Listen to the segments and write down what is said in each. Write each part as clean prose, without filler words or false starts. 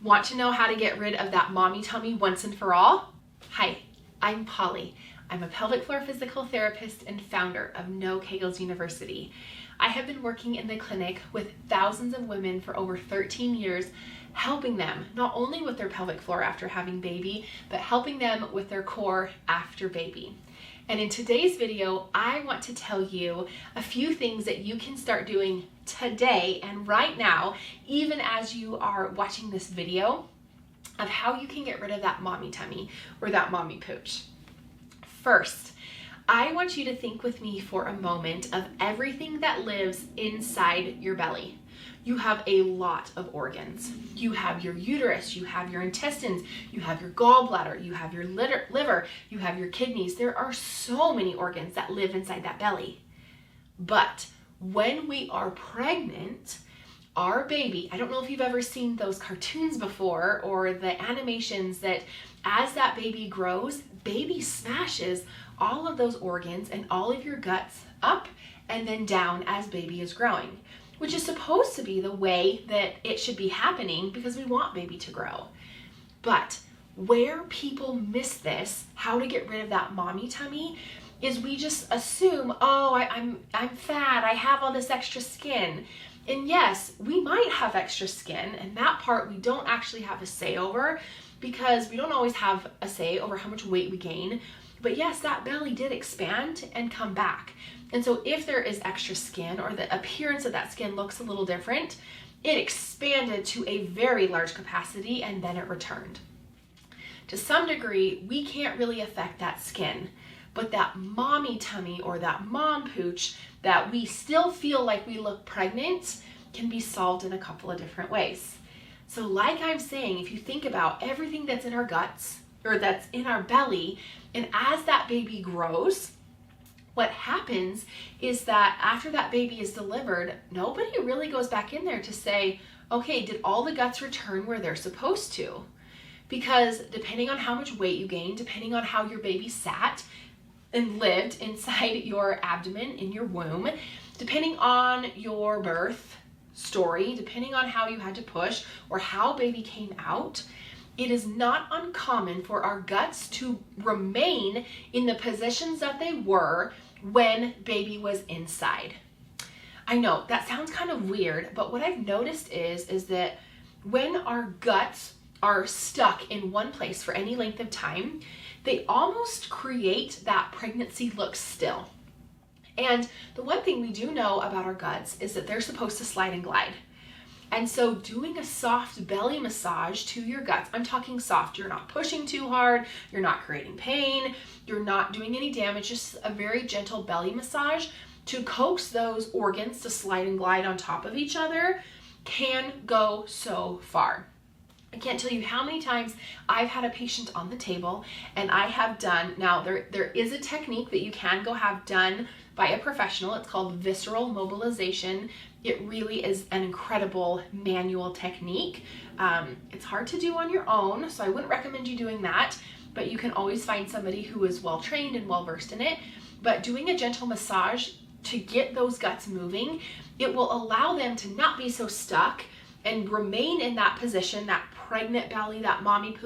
Want to know how to get rid of that mommy tummy once and for all? Hi, I'm Polly. I'm a pelvic floor physical therapist and founder of No Kegels University. I have been working in the clinic with thousands of women for over 13 years, helping them not only with their pelvic floor after having baby, but helping them with their core after baby. And in today's video, I want to tell you a few things that you can start doing today and right now, even as you are watching this video, of how you can get rid of that mommy tummy or that mommy pooch. First, I want you to think with me for a moment of everything that lives inside your belly. You have a lot of organs. You have your uterus, you have your intestines, you have your gallbladder, you have your liver, you have your kidneys. There are so many organs that live inside that belly. But when we are pregnant, our baby, I don't know if you've ever seen those cartoons before or the animations that as that baby grows, baby smashes all of those organs and all of your guts up and then down as baby is growing, which is supposed to be the way that it should be happening because we want baby to grow. But where people miss this, how to get rid of that mommy tummy, is we just assume, oh, I'm fat, I have all this extra skin. And yes, we might have extra skin, and that part we don't actually have a say over because we don't always have a say over how much weight we gain. But yes, that belly did expand and come back. And so if there is extra skin or the appearance of that skin looks a little different, it expanded to a very large capacity and then it returned. To some degree, we can't really affect that skin, but that mommy tummy or that mom pooch that we still feel like we look pregnant can be solved in a couple of different ways. So like I'm saying, if you think about everything that's in our guts or that's in our belly, and as that baby grows, what happens is that after that baby is delivered, nobody really goes back in there to say, okay, did all the guts return where they're supposed to? Because depending on how much weight you gained, depending on how your baby sat and lived inside your abdomen, in your womb, depending on your birth story, depending on how you had to push or how baby came out, it is not uncommon for our guts to remain in the positions that they were when baby was inside. I know that sounds kind of weird, but what I've noticed is that when our guts are stuck in one place for any length of time, they almost create that pregnancy look still. And the one thing we do know about our guts is that they're supposed to slide and glide. And so doing a soft belly massage to your guts, I'm talking soft, you're not pushing too hard, you're not creating pain, you're not doing any damage, just a very gentle belly massage to coax those organs to slide and glide on top of each other can go so far. I can't tell you how many times I've had a patient on the table and I have done, now there is a technique that you can go have done by a professional. It's called visceral mobilization. It really is an incredible manual technique. It's hard to do on your own, so I wouldn't recommend you doing that, but you can always find somebody who is well trained and well versed in it. But doing a gentle massage to get those guts moving, it will allow them to not be so stuck and remain in that position, that pregnant belly, that mommy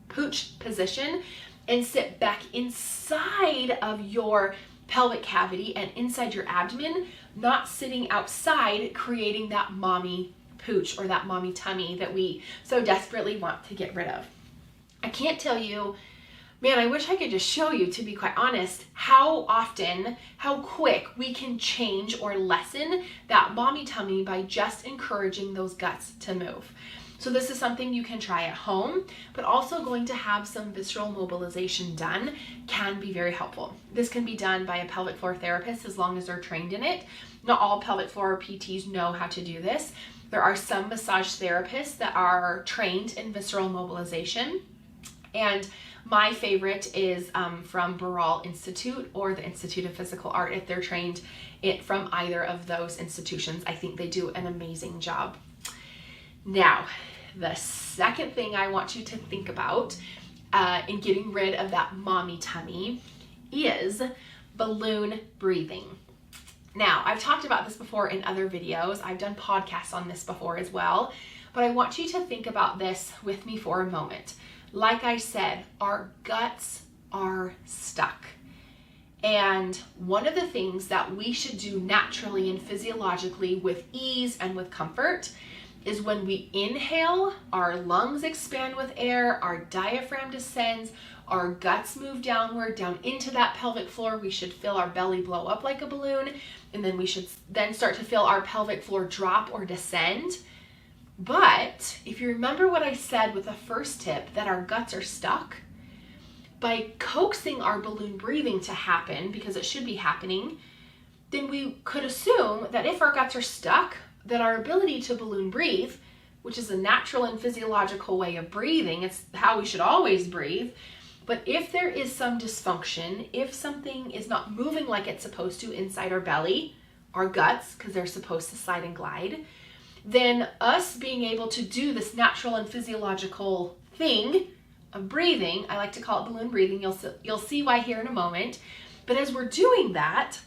pooch position, and sit back inside of your pelvic cavity and inside your abdomen, not sitting outside creating that mommy pooch or that mommy tummy that we so desperately want to get rid of. I can't tell you, man, I wish I could just show you, to be quite honest, how often, how quick we can change or lessen that mommy tummy by just encouraging those guts to move. So this is something you can try at home, but also going to have some visceral mobilization done can be very helpful. This can be done by a pelvic floor therapist as long as they're trained in it. Not all pelvic floor PTs know how to do this. There are some massage therapists that are trained in visceral mobilization, and my favorite is from Baral Institute or the Institute of Physical Art. If they're trained from either of those institutions, I think they do an amazing job. Now, the second thing I want you to think about in getting rid of that mommy tummy is balloon breathing. Now, I've talked about this before in other videos. I've done podcasts on this before as well. But I want you to think about this with me for a moment. Like I said, our guts are stuck. And one of the things that we should do naturally and physiologically with ease and with comfort is when we inhale, our lungs expand with air, our diaphragm descends, our guts move downward, down into that pelvic floor. We should feel our belly blow up like a balloon, and then we should then start to feel our pelvic floor drop or descend. But if you remember what I said with the first tip, that our guts are stuck, by coaxing our balloon breathing to happen, because it should be happening, then we could assume that if our guts are stuck, that our ability to balloon breathe, which is a natural and physiological way of breathing, it's how we should always breathe, but if there is some dysfunction, if something is not moving like it's supposed to inside our belly, our guts, because they're supposed to slide and glide, then us being able to do this natural and physiological thing of breathing, I like to call it balloon breathing, you'll see why here in a moment, but as we're doing that,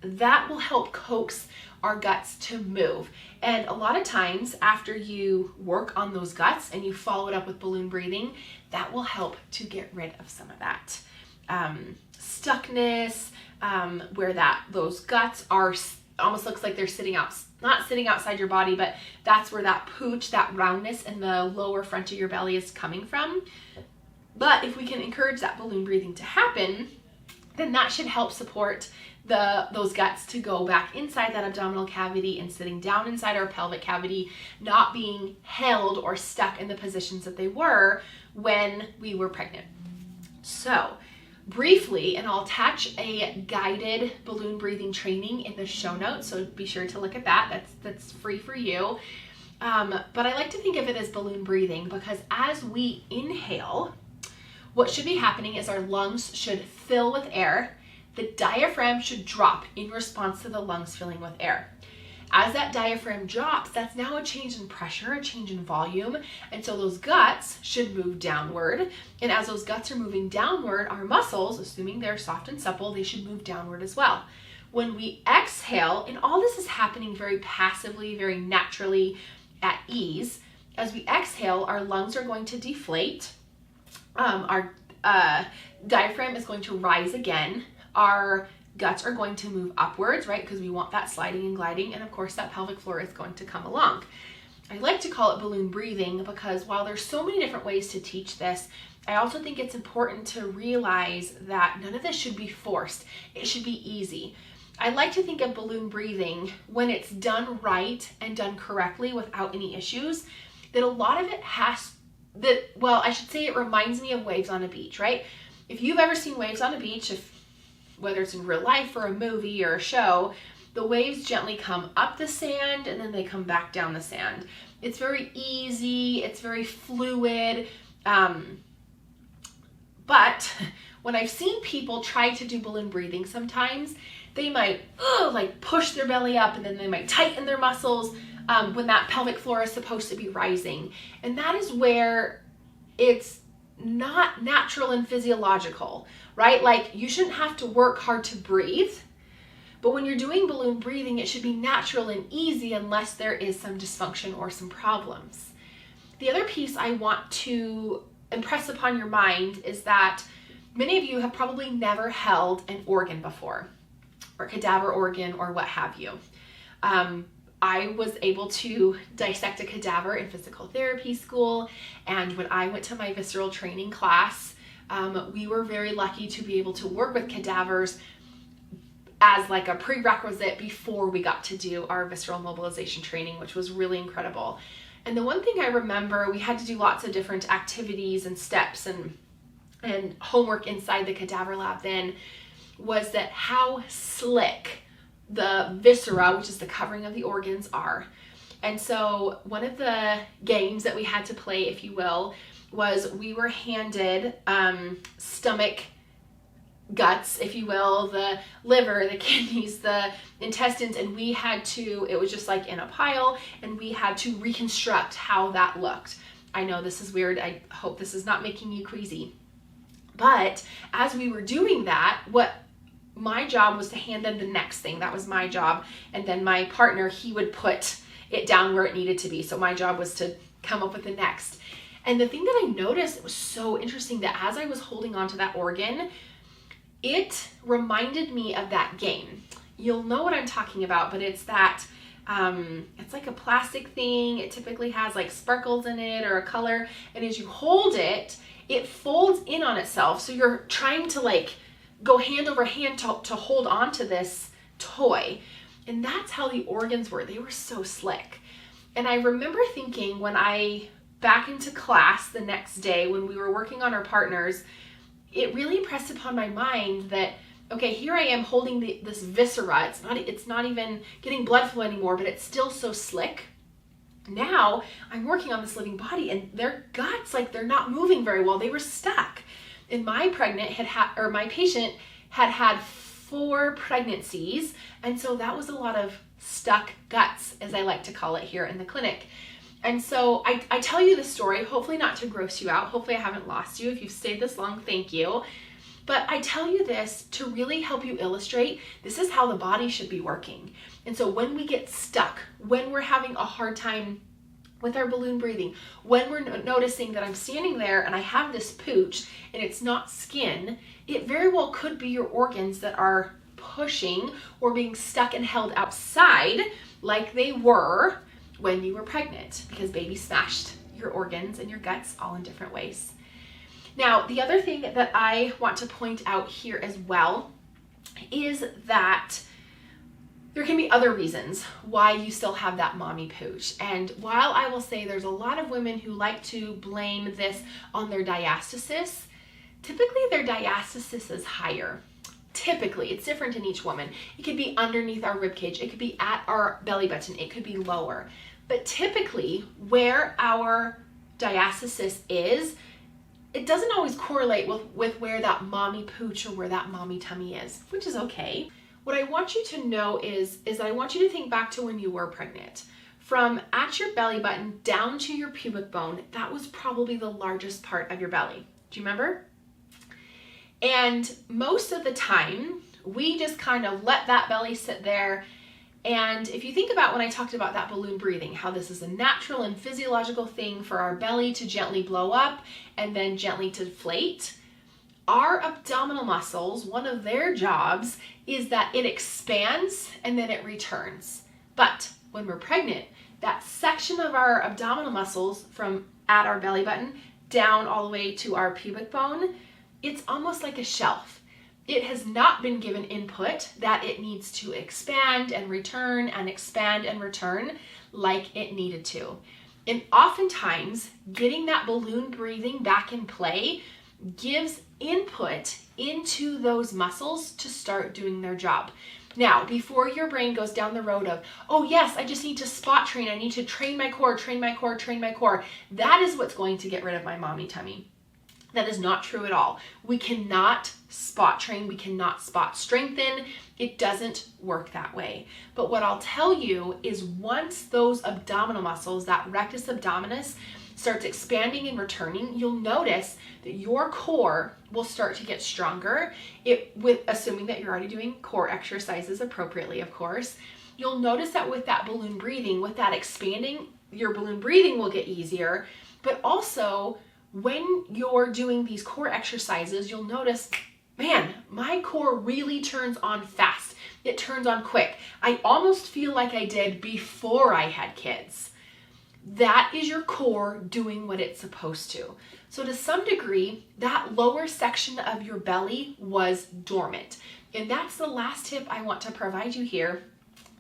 that will help coax our guts to move. And a lot of times after you work on those guts and you follow it up with balloon breathing, that will help to get rid of some of that stuckness, where those guts are almost looks like they're not sitting outside your body, but that's where that pooch, that roundness in the lower front of your belly is coming from. But if we can encourage that balloon breathing to happen, then that should help support those guts to go back inside that abdominal cavity and sitting down inside our pelvic cavity, not being held or stuck in the positions that they were when we were pregnant. So briefly, and I'll attach a guided balloon breathing training in the show notes, so be sure to look at that. That's free for you. But I like to think of it as balloon breathing because as we inhale, what should be happening is our lungs should fill with air. The diaphragm should drop in response to the lungs filling with air. As that diaphragm drops, that's now a change in pressure, a change in volume, and so those guts should move downward. And as those guts are moving downward, our muscles, assuming they're soft and supple, they should move downward as well. When we exhale, and all this is happening very passively, very naturally, at ease, as we exhale, our lungs are going to deflate, our diaphragm is going to rise again, our guts are going to move upwards, right? Because we want that sliding and gliding. And of course that pelvic floor is going to come along. I like to call it balloon breathing because while there's so many different ways to teach this, I also think it's important to realize that none of this should be forced. It should be easy. I like to think of balloon breathing when it's done right and done correctly without any issues, that a lot of it it reminds me of waves on a beach, right? If you've ever seen waves on a beach, whether it's in real life or a movie or a show, the waves gently come up the sand and then they come back down the sand. It's very easy, it's very fluid, but when I've seen people try to do balloon breathing, sometimes they might push their belly up and then they might tighten their muscles when that pelvic floor is supposed to be rising. And that is where it's not natural and physiological, right? Like you shouldn't have to work hard to breathe, but when you're doing balloon breathing, it should be natural and easy unless there is some dysfunction or some problems. The other piece I want to impress upon your mind is that many of you have probably never held an organ before, or cadaver organ or what have you. I was able to dissect a cadaver in physical therapy school, and when I went to my visceral training class, we were very lucky to be able to work with cadavers as like a prerequisite before we got to do our visceral mobilization training, which was really incredible. And the one thing I remember, we had to do lots of different activities and steps and homework inside the cadaver lab then, was that how slick the viscera, which is the covering of the organs, are. And so one of the games that we had to play, if you will, was we were handed stomach guts, if you will, the liver, the kidneys, the intestines, and we had to, it was just like in a pile, and we had to reconstruct how that looked. I know this is weird. I hope this is not making you queasy. But as we were doing that, my job was to hand them the next thing. That was my job. And then my partner, he would put it down where it needed to be. So my job was to come up with the next. And the thing that I noticed, it was so interesting that as I was holding on to that organ, it reminded me of that game. You'll know what I'm talking about, but it's that, it's like a plastic thing. It typically has like sparkles in it or a color. And as you hold it, it folds in on itself. So you're trying to like go hand over hand to hold on to this toy. And that's how the organs were. They were so slick. And I remember thinking when I back into class the next day when we were working on our partners, it really impressed upon my mind that, okay, here I am holding this viscera. It's not even getting blood flow anymore, but it's still so slick. Now I'm working on this living body and their guts, like they're not moving very well. They were stuck. And my patient had 4 pregnancies. And so that was a lot of stuck guts, as I like to call it here in the clinic. And so I tell you this story, hopefully not to gross you out. Hopefully I haven't lost you. If you've stayed this long, thank you. But I tell you this to really help you illustrate this is how the body should be working. And so when we get stuck, when we're having a hard time with our balloon breathing, when we're noticing that I'm standing there and I have this pooch and it's not skin, it very well could be your organs that are pushing or being stuck and held outside like they were when you were pregnant, because baby smashed your organs and your guts all in different ways. Now, the other thing that I want to point out here as well is that there can be other reasons why you still have that mommy pooch. And while I will say there's a lot of women who like to blame this on their diastasis, typically their diastasis is higher. Typically, it's different in each woman. It could be underneath our rib cage. It could be at our belly button. It could be lower. But typically, where our diastasis is, it doesn't always correlate with where that mommy pooch or where that mommy tummy is, which is okay. What I want you to know is that I want you to think back to when you were pregnant. From at your belly button down to your pubic bone, that was probably the largest part of your belly. Do you remember? And most of the time, we just kind of let that belly sit there. And if you think about when I talked about that balloon breathing, how this is a natural and physiological thing for our belly to gently blow up and then gently to deflate, our abdominal muscles, one of their jobs is that it expands and then it returns. But when we're pregnant, that section of our abdominal muscles from at our belly button down all the way to our pubic bone, it's almost like a shelf. It has not been given input that it needs to expand and return and expand and return like it needed to. And oftentimes, getting that balloon breathing back in play gives input into those muscles to start doing their job. Now, before your brain goes down the road of, oh yes, I just need to spot train, I need to train my core, train my core, train my core, that is what's going to get rid of my mommy tummy. That is not true at all. We cannot spot train. We cannot spot strengthen. It doesn't work that way. But what I'll tell you is once those abdominal muscles, that rectus abdominis, starts expanding and returning, you'll notice that your core will start to get stronger. Assuming that you're already doing core exercises appropriately, of course. You'll notice that with that balloon breathing, with that expanding, your balloon breathing will get easier, but also when you're doing these core exercises, you'll notice, man, my core really turns on fast. It turns on quick. I almost feel like I did before I had kids. That is your core doing what it's supposed to. So to some degree, that lower section of your belly was dormant. And that's the last tip I want to provide you here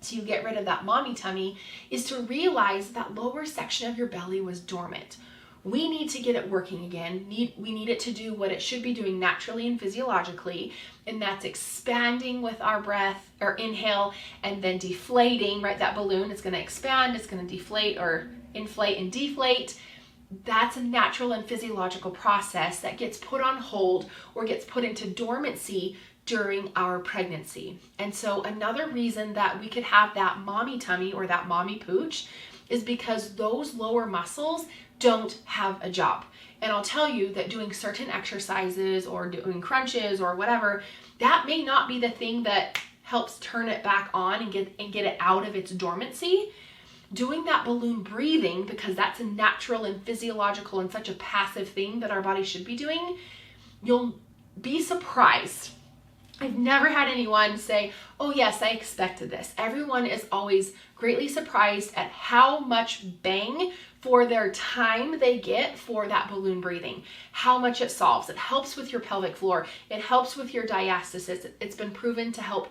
to get rid of that mommy tummy, is to realize that lower section of your belly was dormant. We need to get it working again. We need it to do what it should be doing naturally and physiologically, and that's expanding with our breath or inhale and then deflating, right? That balloon is going to expand, it's going to deflate or inflate and deflate. That's a natural and physiological process that gets put on hold or gets put into dormancy during our pregnancy. And so another reason that we could have that mommy tummy or that mommy pooch is because those lower muscles don't have a job. And I'll tell you that doing certain exercises or doing crunches or whatever, that may not be the thing that helps turn it back on and get it out of its dormancy. doing that balloon breathing, because that's a natural and physiological and such a passive thing that our body should be doing, you'll be surprised. I've never had anyone say, oh yes, I expected this. Everyone is always greatly surprised at how much bang for their time they get for that balloon breathing, how much it solves. It helps with your pelvic floor. It helps with your diastasis. It's been proven to help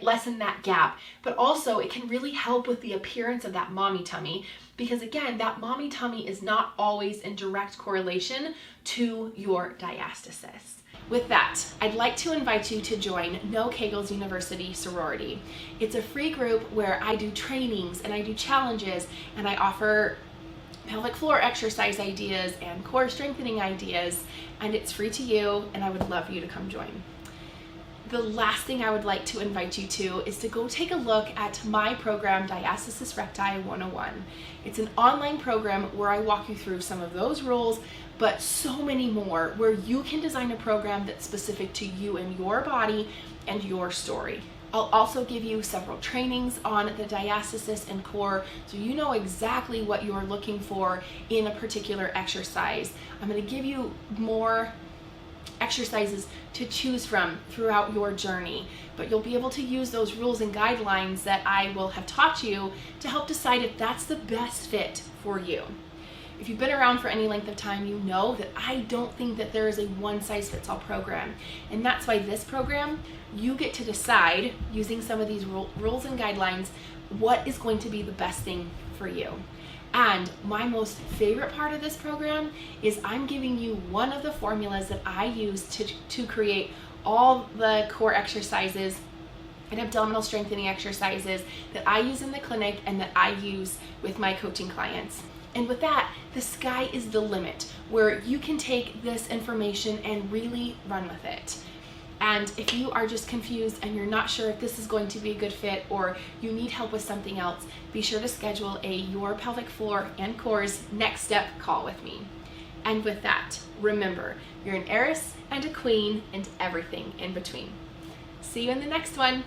lessen that gap, but also it can really help with the appearance of that mommy tummy, because again, that mommy tummy is not always in direct correlation to your diastasis. With that, I'd like to invite you to join No Kegels University Sorority. It's a free group where I do trainings and I do challenges and I offer pelvic floor exercise ideas and core strengthening ideas, and it's free to you, and I would love you to come join. The last thing I would like to invite you to is to go take a look at my program, Diastasis Recti 101. It's an online program where I walk you through some of those rules, but so many more, where you can design a program that's specific to you and your body and your story. I'll also give you several trainings on the diastasis and core, so you know exactly what you're looking for in a particular exercise. I'm going to give you more exercises to choose from throughout your journey, but you'll be able to use those rules and guidelines that I will have taught you to help decide if that's the best fit for you. If you've been around for any length of time, you know that I don't think that there is a one-size-fits-all program, and that's why this program, you get to decide, using some of these rules and guidelines, what is going to be the best thing for you. And my most favorite part of this program is I'm giving you one of the formulas that I use to create all the core exercises and abdominal strengthening exercises that I use in the clinic and that I use with my coaching clients. And with that, the sky is the limit, where you can take this information and really run with it. And if you are just confused and you're not sure if this is going to be a good fit, or you need help with something else, be sure to schedule a Your Pelvic Floor and Core's Next Step call with me. And with that, remember, you're an heiress and a queen and everything in between. See you in the next one.